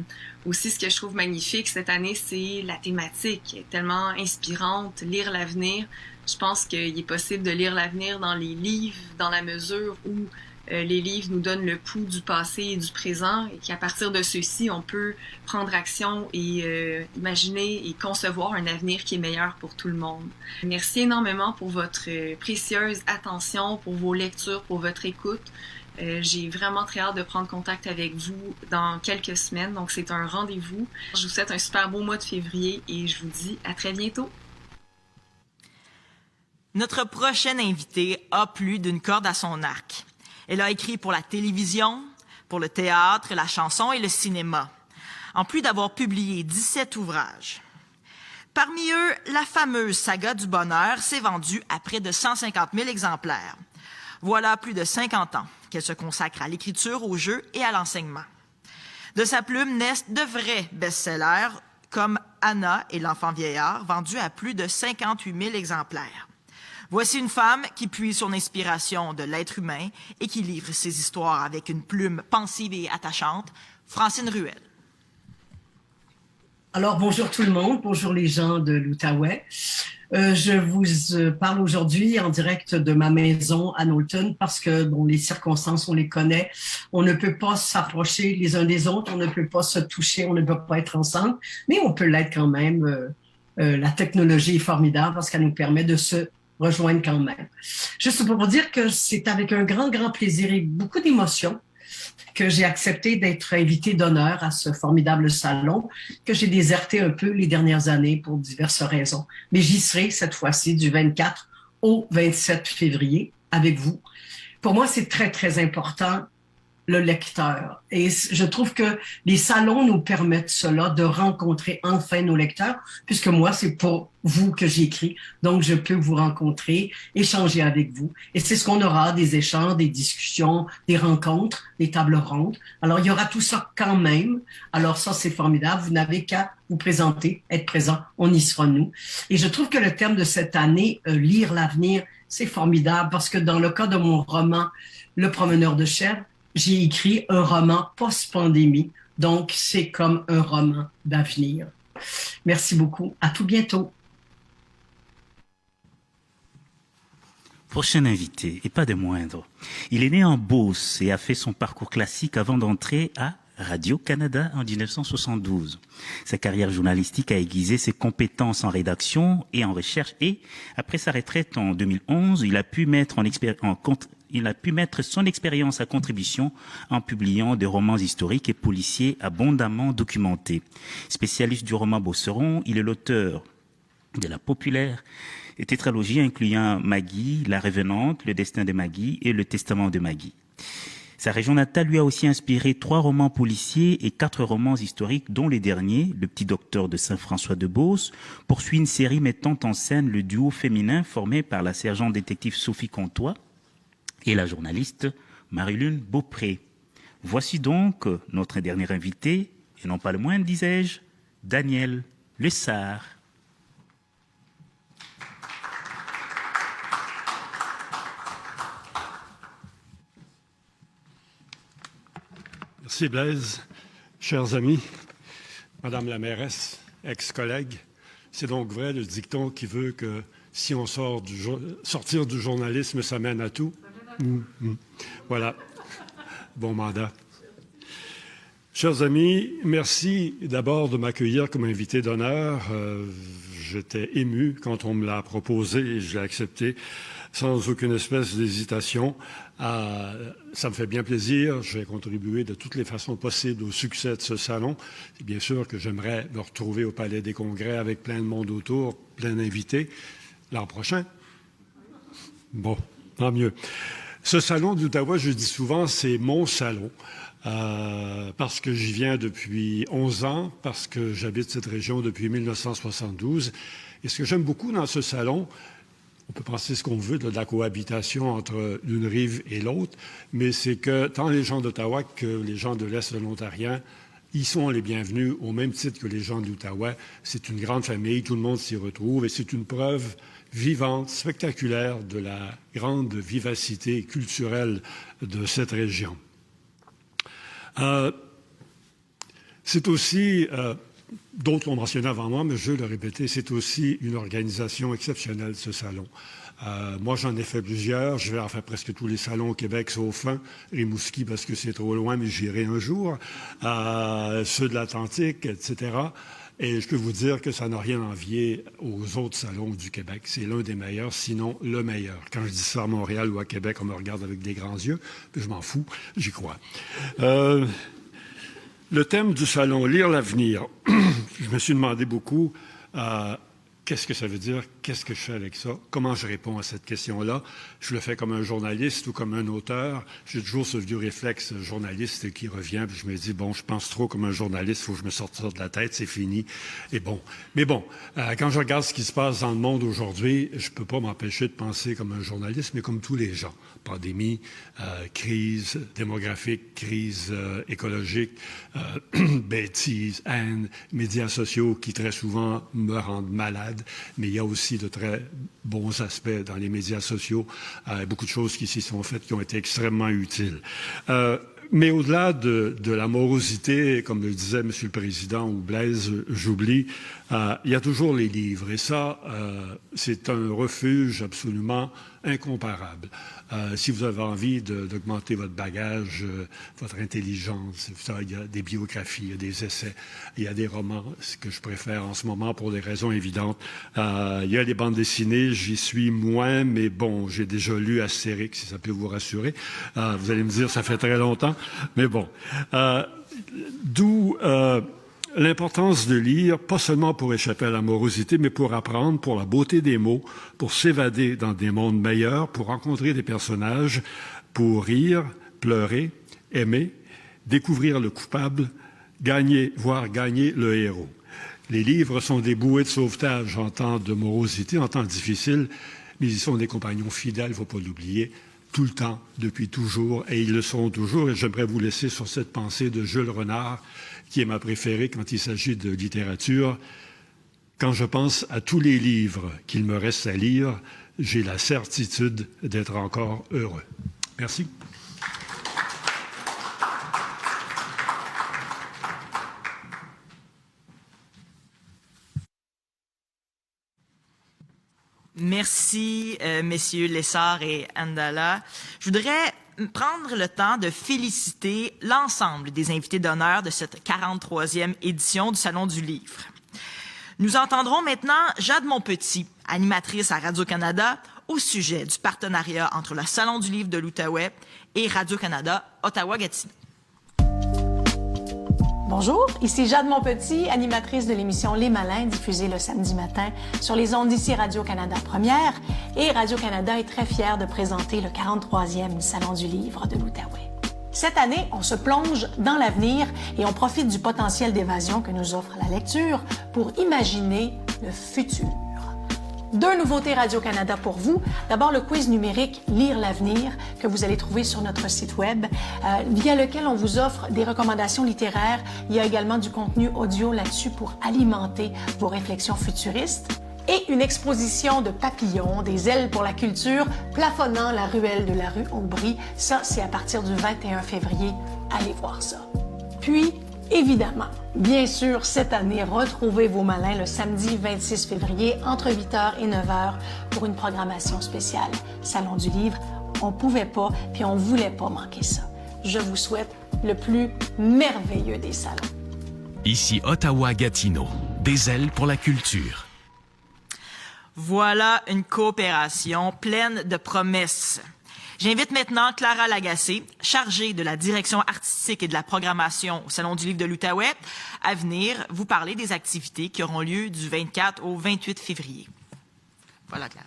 aussi, ce que je trouve magnifique cette année, c'est la thématique. Elle est tellement inspirante, lire l'avenir. Je pense qu'il est possible de lire l'avenir dans les livres, dans la mesure où les livres nous donnent le pouls du passé et du présent, et qu'à partir de ceux-ci, on peut prendre action et imaginer et concevoir un avenir qui est meilleur pour tout le monde. Merci énormément pour votre précieuse attention, pour vos lectures, pour votre écoute. J'ai vraiment très hâte de prendre contact avec vous dans quelques semaines, donc c'est un rendez-vous. Je vous souhaite un super beau mois de février et je vous dis à très bientôt.
Notre prochaine invitée a plus d'une corde à son arc. Elle a écrit pour la télévision, pour le théâtre, la chanson et le cinéma, en plus d'avoir publié 17 ouvrages. Parmi eux, la fameuse saga du bonheur s'est vendue à près de 150 000 exemplaires. Voilà plus de 50 ans qu'elle se consacre à l'écriture, au jeu et à l'enseignement. De sa plume naissent de vrais best-sellers comme Anna et l'enfant vieillard, vendus à plus de 58 000 exemplaires. Voici une femme qui puise son inspiration de l'être humain et qui livre ses histoires avec une plume pensive et attachante, Francine Ruel.
Alors, bonjour tout le monde, bonjour les gens de l'Outaouais. Je vous parle aujourd'hui en direct de ma maison à Knowlton parce que bon, les circonstances, on les connaît. On ne peut pas s'approcher les uns des autres, on ne peut pas se toucher, on ne peut pas être ensemble, mais on peut l'être quand même. La technologie est formidable parce qu'elle nous permet de se rejoindre quand même. Juste pour vous dire que c'est avec un grand, grand plaisir et beaucoup d'émotion que j'ai accepté d'être invitée d'honneur à ce formidable salon que j'ai déserté un peu les dernières années pour diverses raisons. Mais j'y serai cette fois-ci du 24 au 27 février avec vous. Pour moi, c'est très, très important, le lecteur. Et je trouve que les salons nous permettent cela, de rencontrer enfin nos lecteurs, puisque moi, c'est pour vous que j'écris. Donc, je peux vous rencontrer, échanger avec vous. Et c'est ce qu'on aura, des échanges, des discussions, des rencontres, des tables rondes. Alors, il y aura tout ça quand même. Alors, ça, c'est formidable. Vous n'avez qu'à vous présenter, être présent. On y sera, nous. Et je trouve que le thème de cette année, lire l'avenir, c'est formidable parce que dans le cas de mon roman, Le promeneur de chèvres, j'ai écrit un roman post-pandémie, donc c'est comme un roman d'avenir. Merci beaucoup. À tout bientôt.
Prochain invité, et pas des moindres. Il est né en Beauce et a fait son parcours classique avant d'entrer à Radio-Canada en 1972. Sa carrière journalistique a aiguisé ses compétences en rédaction et en recherche et, après sa retraite en 2011, il a pu mettre son expérience à contribution en publiant des romans historiques et policiers abondamment documentés. Spécialiste du roman Beauceron, il est l'auteur de la populaire tétralogie incluant Maggie, La Revenante, Le Destin de Maggie et Le Testament de Maggie. Sa région natale lui a aussi inspiré 3 romans policiers et 4 romans historiques, dont les derniers, Le Petit Docteur de Saint-François de Beauce, poursuit une série mettant en scène le duo féminin formé par la sergente détective Sophie Comtois et la journaliste Marie-Lune Beaupré. Voici donc notre dernier invité, et non pas le moindre, disais-je, Daniel Lessard.
Merci Blaise, chers amis, Madame la mairesse, ex-collègue. C'est donc vrai le dicton qui veut que si on sortir du journalisme, ça mène à tout. Voilà, bon mandat. Chers amis, merci d'abord de m'accueillir comme invité d'honneur. J'étais ému quand on me l'a proposé et je l'ai accepté. sans aucune espèce d'hésitation. Ça me fait bien plaisir. Je vais contribuer de toutes les façons possibles au succès de ce salon. Et bien sûr que j'aimerais me retrouver au Palais des Congrès avec plein de monde autour, plein d'invités, l'an prochain. Bon, tant mieux. Ce salon d'Outaouais, je dis souvent, c'est mon salon. Parce que j'y viens depuis 11 ans, parce que j'habite cette région depuis 1972. Et ce que j'aime beaucoup dans ce salon, on peut penser ce qu'on veut de la cohabitation entre l'une rive et l'autre, mais c'est que tant les gens d'Ottawa que les gens de l'Est de l'Ontario, ils sont les bienvenus au même titre que les gens d'Outaouais. C'est une grande famille, tout le monde s'y retrouve et c'est une preuve vivante, spectaculaire de la grande vivacité culturelle de cette région. C'est aussi, d'autres l'ont mentionné avant moi, mais je vais le répéter, c'est aussi une organisation exceptionnelle, ce salon. Moi, j'en ai fait plusieurs. Je vais en faire presque tous les salons au Québec, sauf un, Rimouski, parce que c'est trop loin, mais j'irai un jour. Ceux de l'Atlantique, etc. Et je peux vous dire que ça n'a rien à envier aux autres salons du Québec. C'est l'un des meilleurs, sinon le meilleur. Quand je dis ça à Montréal ou à Québec, on me regarde avec des grands yeux, puis je m'en fous, j'y crois. Le thème du salon, lire l'avenir. Je me suis demandé beaucoup qu'est-ce que ça veut dire, qu'est-ce que je fais avec ça, comment je réponds à cette question-là. Je le fais comme un journaliste ou comme un auteur. J'ai toujours ce vieux réflexe journaliste qui revient, puis je me dis, bon, je pense trop comme un journaliste, il faut que je me sorte ça de la tête, c'est fini. Et bon. Mais bon, quand je regarde ce qui se passe dans le monde aujourd'hui, je ne peux pas m'empêcher de penser comme un journaliste, mais comme tous les gens. Pandémie, crise démographique, crise écologique, bêtises, haine, médias sociaux qui très souvent me rendent malade, mais il y a aussi de très bons aspects dans les médias sociaux, beaucoup de choses qui s'y sont faites qui ont été extrêmement utiles. Mais au-delà de la morosité, comme le disait M. le Président ou Blaise, j'oublie, il y a toujours les livres. Et ça, c'est un refuge absolument incomparable. Si vous avez envie d'augmenter votre bagage, votre intelligence, il y a des biographies, il y a des essais, il y a des romans, ce que je préfère en ce moment pour des raisons évidentes. Il y a les bandes dessinées, j'y suis moins, mais bon, j'ai déjà lu Astérix, si ça peut vous rassurer. Vous allez me dire, ça fait très longtemps, mais bon. D'où l'importance de lire, pas seulement pour échapper à la morosité, mais pour apprendre, pour la beauté des mots, pour s'évader dans des mondes meilleurs, pour rencontrer des personnages, pour rire, pleurer, aimer, découvrir le coupable, gagner, voire gagner le héros. Les livres sont des bouées de sauvetage en temps de morosité, en temps difficile, mais ils sont des compagnons fidèles, il ne faut pas l'oublier, tout le temps, depuis toujours, et ils le seront toujours. Et j'aimerais vous laisser sur cette pensée de Jules Renard, qui est ma préférée quand il s'agit de littérature. Quand je pense à tous les livres qu'il me reste à lire, j'ai la certitude d'être encore heureux. Merci.
Merci, messieurs Lessard et Andala. Je voudrais prendre le temps de féliciter l'ensemble des invités d'honneur de cette 43e édition du Salon du Livre. Nous entendrons maintenant Jade Montpetit, animatrice à Radio-Canada, au sujet du partenariat entre le Salon du Livre de l'Outaouais et Radio-Canada Ottawa-Gatineau.
Bonjour, ici Jade Montpetit, animatrice de l'émission Les Malins, diffusée le samedi matin sur les ondes d'ici Radio-Canada Première. Et Radio-Canada est très fière de présenter le 43e Salon du Livre de l'Outaouais. Cette année, on se plonge dans l'avenir et on profite du potentiel d'évasion que nous offre la lecture pour imaginer le futur. Deux nouveautés Radio-Canada pour vous. D'abord, le quiz numérique Lire l'avenir que vous allez trouver sur notre site web, via lequel on vous offre des recommandations littéraires. Il y a également du contenu audio là-dessus pour alimenter vos réflexions futuristes. Et une exposition de papillons, des ailes pour la culture, plafonnant la ruelle de la rue Aubry. Ça, c'est à partir du 21 février. Allez voir ça. Puis, évidemment, bien sûr, cette année, retrouvez vos malins le samedi 26 février entre 8h et 9h pour une programmation spéciale Salon du Livre. On pouvait pas, puis on voulait pas manquer ça. Je vous souhaite le plus merveilleux des salons.
Ici Ottawa-Gatineau, des ailes pour la culture.
Voilà une coopération pleine de promesses. J'invite maintenant Clara Lagacé, chargée de la direction artistique et de la programmation au Salon du Livre de l'Outaouais, à venir vous parler des activités qui auront lieu du 24 au 28 février. Voilà, Clara.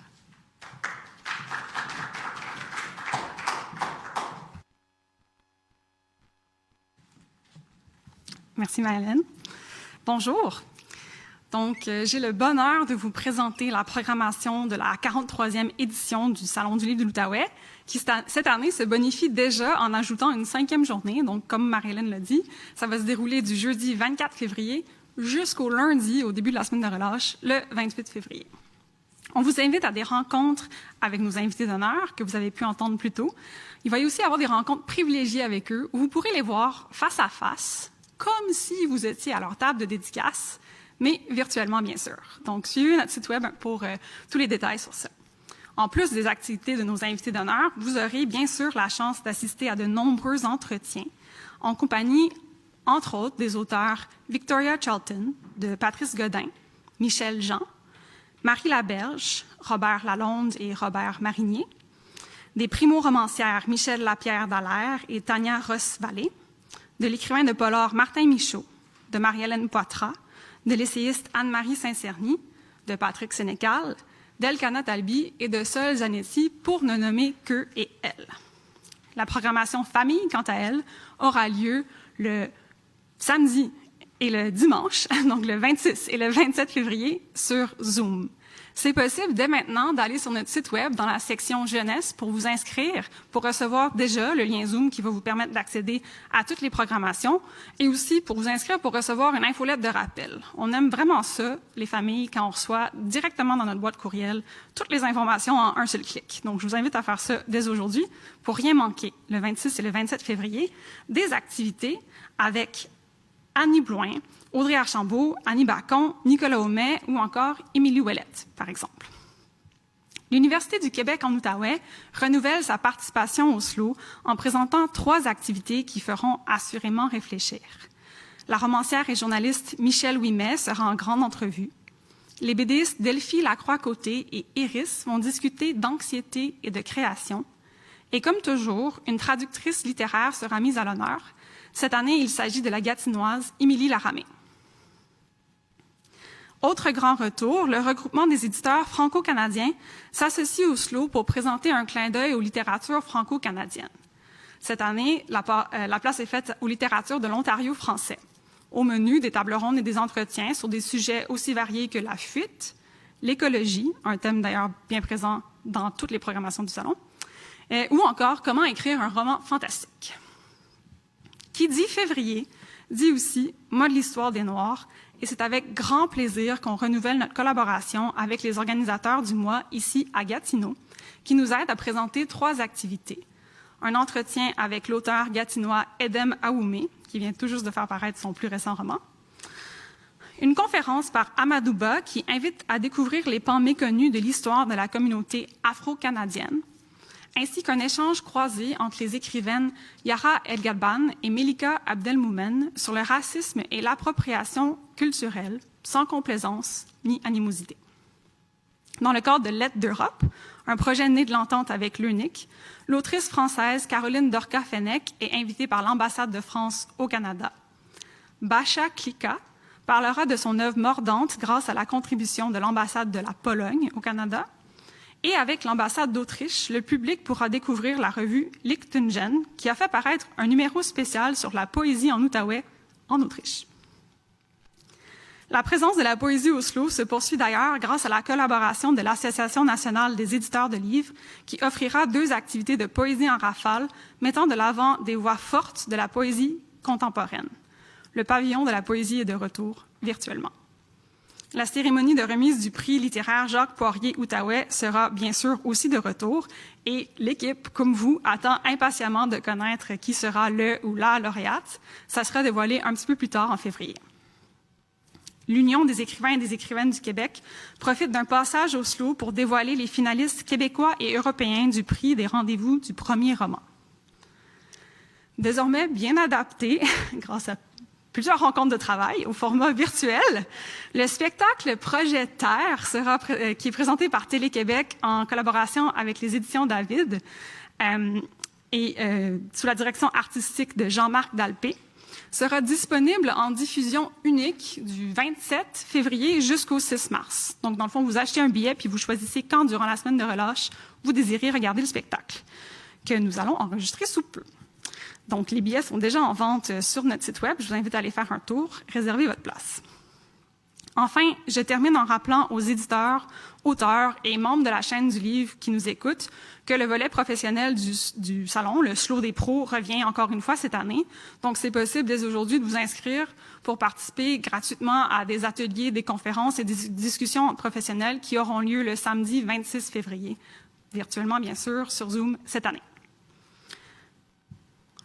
Merci, Maëlène. Bonjour. Donc, j'ai le bonheur de vous présenter la programmation de la 43e édition du Salon du Livre de l'Outaouais, qui cette année se bonifie déjà en ajoutant une 5e journée. Donc, comme Marie-Hélène l'a dit, ça va se dérouler du jeudi 24 février jusqu'au lundi, au début de la semaine de relâche, le 28 février. On vous invite à des rencontres avec nos invités d'honneur, que vous avez pu entendre plus tôt. Il va y aussi avoir des rencontres privilégiées avec eux, où vous pourrez les voir face à face, comme si vous étiez à leur table de dédicace, mais virtuellement, bien sûr. Donc, suivez notre site web pour tous les détails sur ça. En plus des activités de nos invités d'honneur, vous aurez bien sûr la chance d'assister à de nombreux entretiens en compagnie, entre autres, des auteurs Victoria Charlton, de Patrice Godin, Michel Jean, Marie Laberge, Robert Lalonde et Robert Marinier, des primo-romancières Michel Lapierre Dallaire et Tania Ross-Vallée, de l'écrivain de polar Martin Michaud, de Marie-Hélène Poitras, de l'essayiste Anne-Marie Saint-Cerny, de Patrick Sénécal, d'Elkana Talbi et de Sol Zanetti, pour ne nommer qu'eux et elles. La programmation famille, quant à elle, aura lieu le samedi et le dimanche, donc le 26 et le 27 février, sur Zoom. C'est possible dès maintenant d'aller sur notre site web dans la section jeunesse pour vous inscrire, pour recevoir déjà le lien Zoom qui va vous permettre d'accéder à toutes les programmations et aussi pour vous inscrire pour recevoir une infolette de rappel. On aime vraiment ça, les familles, quand on reçoit directement dans notre boîte courriel toutes les informations en un seul clic. Donc, je vous invite à faire ça dès aujourd'hui pour rien manquer, le 26 et le 27 février, des activités avec Annie Bloin, Audrey Archambault, Annie Bacon, Nicolas Aumet ou encore Émilie Ouellette, par exemple. L'Université du Québec en Outaouais renouvelle sa participation au SLO en présentant 3 activités qui feront assurément réfléchir. La romancière et journaliste Michèle Ouimet sera en grande entrevue. Les BDistes Delphi Lacroix-Côté et Iris vont discuter d'anxiété et de création. Et comme toujours, une traductrice littéraire sera mise à l'honneur. Cette année, il s'agit de la Gatinoise Émilie Laramé. Autre grand retour, le regroupement des éditeurs franco-canadiens s'associe au SLO pour présenter un clin d'œil aux littératures franco-canadiennes. Cette année, la place est faite aux littératures de l'Ontario français. Au menu, des tables rondes et des entretiens sur des sujets aussi variés que la fuite, l'écologie, un thème d'ailleurs bien présent dans toutes les programmations du Salon, ou encore comment écrire un roman fantastique. Qui dit février, dit aussi mois de l'histoire des Noirs, et c'est avec grand plaisir qu'on renouvelle notre collaboration avec les organisateurs du mois ici à Gatineau, qui nous aident à présenter 3 activités. Un entretien avec l'auteur gatinois Edem Aoumé, qui vient tout juste de faire paraître son plus récent roman. Une conférence par Amadouba qui invite à découvrir les pans méconnus de l'histoire de la communauté afro-canadienne, ainsi qu'un échange croisé entre les écrivaines Yara El-Gabban et Melika Abdelmoumen sur le racisme et l'appropriation culturelle, sans complaisance ni animosité. Dans le cadre de Lettres d'Europe, un projet né de l'entente avec l'UNIC, l'autrice française Caroline Dorca-Fenech est invitée par l'ambassade de France au Canada. Bacha Klika parlera de son œuvre mordante grâce à la contribution de l'ambassade de la Pologne au Canada. Et avec l'ambassade d'Autriche, le public pourra découvrir la revue Lichtungen, qui a fait paraître un numéro spécial sur la poésie en Outaouais, en Autriche. La présence de la poésie au SLO se poursuit d'ailleurs grâce à la collaboration de l'Association nationale des éditeurs de livres, qui offrira 2 activités de poésie en rafale, mettant de l'avant des voix fortes de la poésie contemporaine. Le pavillon de la poésie est de retour virtuellement. La cérémonie de remise du prix littéraire Jacques Poirier-Outaouais sera bien sûr aussi de retour et l'équipe, comme vous, attend impatiemment de connaître qui sera le ou la lauréate. Ça sera dévoilé un petit peu plus tard en février. L'Union des écrivains et des écrivaines du Québec profite d'un passage au SLO pour dévoiler les finalistes québécois et européens du prix des rendez-vous du premier roman. Désormais bien adapté, grâce à plusieurs rencontres de travail au format virtuel. Le spectacle Projet Terre qui est présenté par Télé-Québec en collaboration avec les éditions David et sous la direction artistique de Jean-Marc Dalpé, sera disponible en diffusion unique du 27 février jusqu'au 6 mars. Donc, dans le fond, vous achetez un billet puis vous choisissez quand, durant la semaine de relâche, vous désirez regarder le spectacle, que nous allons enregistrer sous peu. Donc, les billets sont déjà en vente sur notre site web. Je vous invite à aller faire un tour, réservez votre place. Enfin, je termine en rappelant aux éditeurs, auteurs et membres de la chaîne du livre qui nous écoutent que le volet professionnel du salon, le Slow des pros, revient encore une fois cette année. Donc, c'est possible dès aujourd'hui de vous inscrire pour participer gratuitement à des ateliers, des conférences et des discussions professionnelles qui auront lieu le samedi 26 février, virtuellement bien sûr, sur Zoom cette année.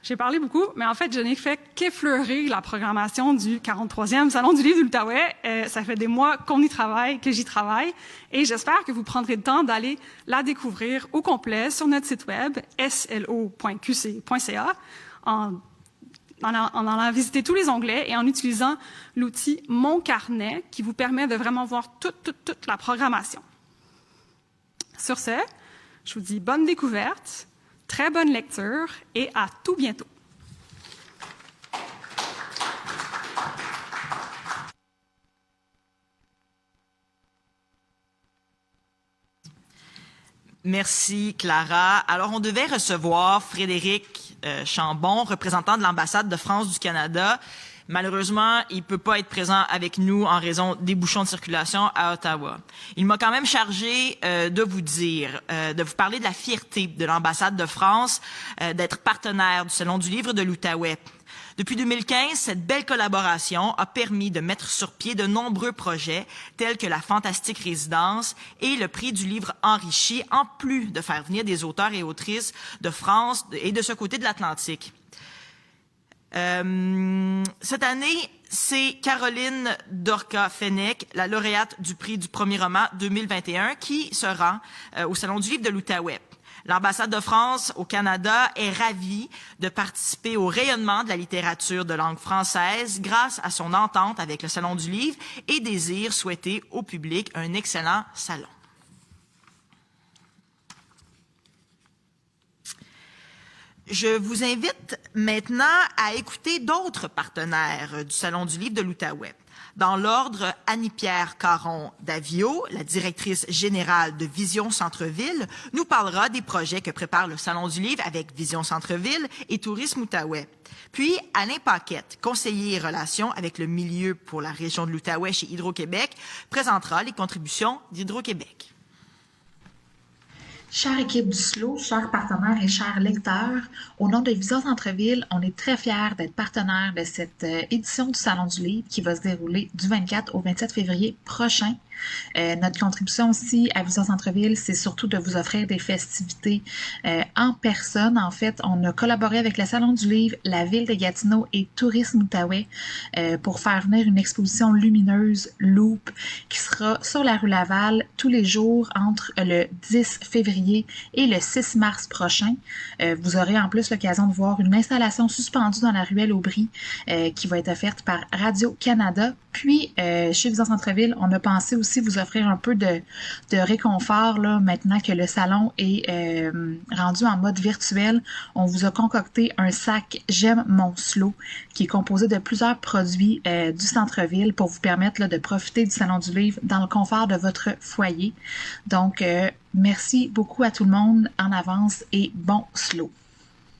J'ai parlé beaucoup, mais en fait, je n'ai fait qu'effleurer la programmation du 43e Salon du livre de l'Outaouais. Ça fait des mois qu'on y travaille, que j'y travaille, et j'espère que vous prendrez le temps d'aller la découvrir au complet sur notre site web, slo.qc.ca, en allant visiter tous les onglets et en utilisant l'outil Mon Carnet, qui vous permet de vraiment voir toute la programmation. Sur ce, je vous dis bonne découverte, très bonne lecture et à tout bientôt.
Merci, Clara. Alors, on devait recevoir Frédéric Chambon, représentant de l'ambassade de France du Canada. Malheureusement, il peut pas être présent avec nous en raison des bouchons de circulation à Ottawa. Il m'a quand même chargé de vous parler de la fierté de l'ambassade de France d'être partenaire du Salon du livre de l'Outaouais. Depuis 2015, cette belle collaboration a permis de mettre sur pied de nombreux projets tels que la Fantastique Résidence et le prix du livre enrichi, en plus de faire venir des auteurs et autrices de France et de ce côté de l'Atlantique. Cette année, c'est Caroline Dorca-Fenech, la lauréate du prix du premier roman 2021, qui se rend au Salon du livre de l'Outaouais. L'ambassade de France au Canada est ravie de participer au rayonnement de la littérature de langue française grâce à son entente avec le Salon du livre et désire souhaiter au public un excellent salon. Je vous invite maintenant à écouter d'autres partenaires du Salon du livre de l'Outaouais. Dans l'ordre, Annie-Pierre Caron-Davio, la directrice générale de Vision Centre-Ville, nous parlera des projets que prépare le Salon du livre avec Vision Centre-Ville et Tourisme Outaouais. Puis, Alain Paquette, conseiller relations avec le milieu pour la région de l'Outaouais chez Hydro-Québec, présentera les contributions d'Hydro-Québec.
Chère équipe du SLO, chers partenaires et chers lecteurs, au nom de Vision Centre-Ville, on est très fiers d'être partenaire de cette édition du Salon du livre qui va se dérouler du 24 au 27 février prochain. Notre contribution aussi à Vision Centre-Ville, c'est surtout de vous offrir des festivités en personne. En fait, on a collaboré avec le Salon du livre, la Ville de Gatineau et Tourisme Outaouais pour faire venir une exposition lumineuse, Loop, qui sera sur la rue Laval tous les jours entre le 10 février et le 6 mars prochain. Vous aurez en plus l'occasion de voir une installation suspendue dans la ruelle Aubry qui va être offerte par Radio-Canada. Puis, chez Vision Centre-Ville, on a pensé aussi vous offrir un peu de réconfort là, maintenant que le salon est rendu en mode virtuel. On vous a concocté un sac J'aime mon slow qui est composé de plusieurs produits du centre-ville pour vous permettre là, de profiter du Salon du livre dans le confort de votre foyer. Donc, merci beaucoup à tout le monde en avance et bon slow.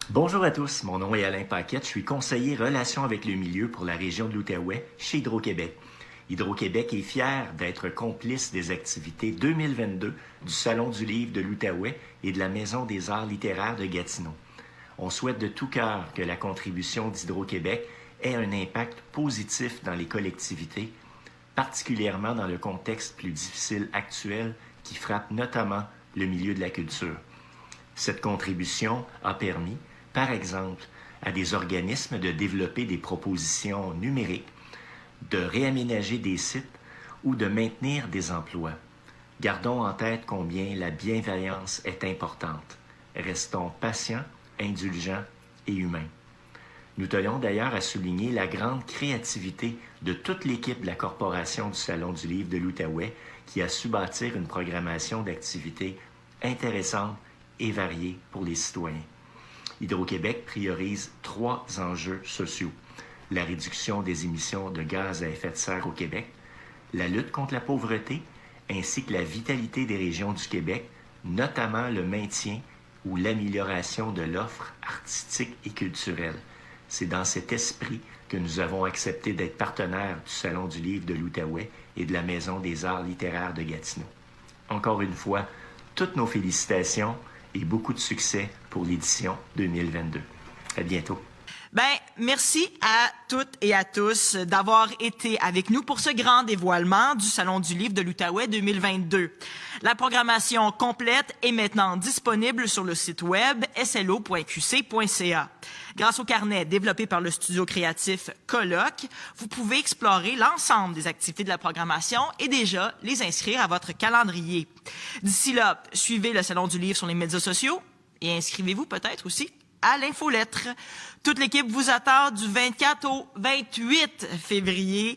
Bonjour à tous, mon nom est Alain Paquette, je suis conseiller relations avec le milieu pour la région de l'Outaouais chez Hydro-Québec. Hydro-Québec est fier d'être complice des activités 2022 du Salon du livre de l'Outaouais et de la Maison des arts littéraires de Gatineau. On souhaite de tout cœur que la contribution d'Hydro-Québec ait un impact positif dans les collectivités, particulièrement dans le contexte plus difficile actuel qui frappe notamment le milieu de la culture. Cette contribution a permis, par exemple, à des organismes de développer des propositions numériques, de réaménager des sites ou de maintenir des emplois. Gardons en tête combien la bienveillance est importante. Restons patients, indulgents et humains. Nous tenons d'ailleurs à souligner la grande créativité de toute l'équipe de la Corporation du Salon du Livre de l'Outaouais qui a su bâtir une programmation d'activités intéressantes et variées pour les citoyens. Hydro-Québec priorise 3 enjeux sociaux: la réduction des émissions de gaz à effet de serre au Québec, la lutte contre la pauvreté, ainsi que la vitalité des régions du Québec, notamment le maintien ou l'amélioration de l'offre artistique et culturelle. C'est dans cet esprit que nous avons accepté d'être partenaires du Salon du Livre de l'Outaouais et de la Maison des Arts littéraires de Gatineau. Encore une fois, toutes nos félicitations et beaucoup de succès pour l'édition 2022. À bientôt.
Ben, merci à toutes et à tous d'avoir été avec nous pour ce grand dévoilement du Salon du Livre de l'Outaouais 2022. La programmation complète est maintenant disponible sur le site web slo.qc.ca. Grâce au carnet développé par le studio créatif Colloque, vous pouvez explorer l'ensemble des activités de la programmation et déjà les inscrire à votre calendrier. D'ici là, suivez le Salon du Livre sur les médias sociaux et inscrivez-vous peut-être aussi à l'infolettre. Toute l'équipe vous attend du 24 au 28 février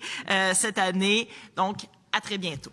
cette année. Donc, à très bientôt.